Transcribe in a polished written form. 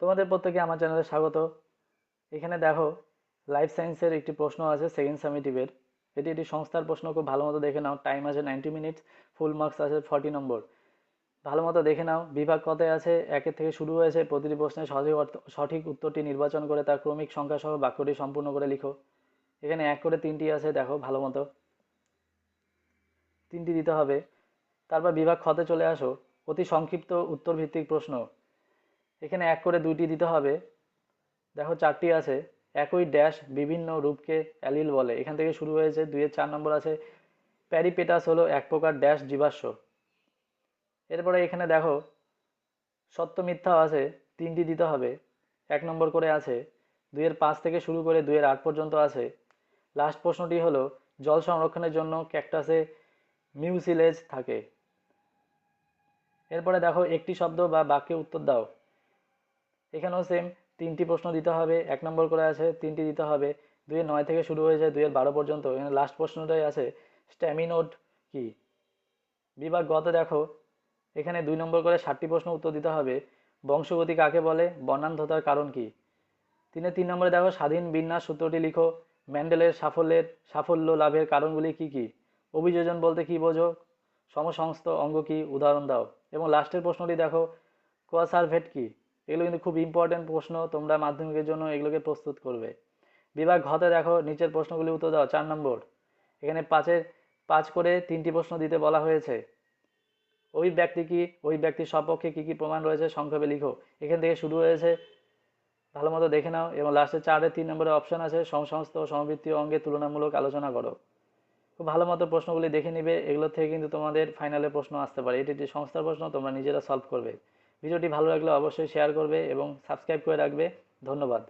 তোমাদের প্রত্যেকে আমার চ্যানেলে স্বাগত। এখানে দেখো, লাইফ সায়েন্সের একটি প্রশ্ন আছে সেকেন্ড সামেটিভের। এটি একটি সংস্থার প্রশ্ন, খুব ভালো মতো দেখে নাও। টাইম আছে 90 মিনিটস, ফুল মার্কস আছে 40 নম্বর। ভালো মতো দেখে নাও। বিভাগ কতে আছে, একের থেকে শুরু হয়েছে। প্রতিটি প্রশ্নের সঠিক উত্তরটি নির্বাচন করে তার ক্রমিক সংখ্যা সহ বাক্যটি সম্পূর্ণ করে লিখো। এখানে এক করে তিনটি আছে, দেখো ভালো মতো তিনটি দিতে হবে। তারপর বিভাগ খতে চলে আসো। অতি সংক্ষিপ্ত উত্তর ভিত্তিক প্রশ্ন। এখানে এক করে দুইটি দিতে হবে, দেখো চারটি আছে। একই ড্যাশ বিভিন্ন রূপকে অ্যালিল বলে, এখান থেকে শুরু হয়েছে। 2-4 নম্বর আছে। প্যারিপেটাস হলো এক প্রকার ড্যাশ জীবাশ্ম। এরপরে এখানে দেখো সত্য মিথ্যাও আছে, তিনটি দিতে হবে। 1 নম্বর করে আছে। 2-5 থেকে শুরু করে 2-8 পর্যন্ত আছে। লাস্ট প্রশ্নটি হলো, জল সংরক্ষণের জন্য ক্যাকটাসে মিউসিলেজ থাকে। এরপরে দেখো একটি শব্দ বা বাক্যে উত্তর দাও। এখানেও সেম, তিনটি প্রশ্ন দিতে হবে। 1 নম্বর করে আছে, তিনটি দিতে হবে। 2-9 থেকে শুরু হয়ে যায় 2-12 পর্যন্ত। এখানে লাস্ট প্রশ্নটাই আছে, স্ট্যামিনোড কি। বিভাগ গতে দেখো, এখানে 2 নম্বর করে 60টি প্রশ্ন উত্তর দিতে হবে। বংশগতি কাকে বলে, বর্ণান্ধতার কারণ কি। 3 নম্বরে দেখো, স্বাধীন বিন্যাস সূত্রটি লিখো। ম্যান্ডেলের সাফল্য লাভের কারণগুলি কি কি। অভিযোজন বলতে কি বোঝো, সমসংস্থ অঙ্গ কি, উদাহরণ দাও। এবং লাস্টের প্রশ্নটি দেখো, কোয়াসারভেট কি। এগুলো কিন্তু খুব ইম্পর্টেন্ট প্রশ্ন, তোমরা মাধ্যমিকের জন্য এগুলোকে প্রস্তুত করবে। বিভাগ ঘতে দেখো, নিচের প্রশ্নগুলি উত্তর দাও। 4 নম্বর, এখানে 5 করে 3টি প্রশ্ন দিতে বলা হয়েছে। ওই ব্যক্তি কি, ওই ব্যক্তির সপক্ষে কি কি প্রমাণ রয়েছে সংক্ষেপে লিখো। এখান থেকে শুরু হয়েছে, ভালো মতো দেখে নাও। এবং লাস্টে 4-3 নম্বরে অপশন আছে, সমসমস্ত ও সমবৃত্তীয় অঙ্গে তুলনামূলক আলোচনা করো। খুব ভালো মতো প্রশ্নগুলি দেখে নিবে, এগুলো থেকে কিন্তু তোমাদের ফাইনালে প্রশ্ন আসতে পারে। এটি একটি সংস্থার প্রশ্ন, তোমরা নিজেরা সলভ করবে। ভিডিওটি ভালো লাগলে অবশ্যই শেয়ার করবে এবং সাবস্ক্রাইব করে রাখবে। ধন্যবাদ।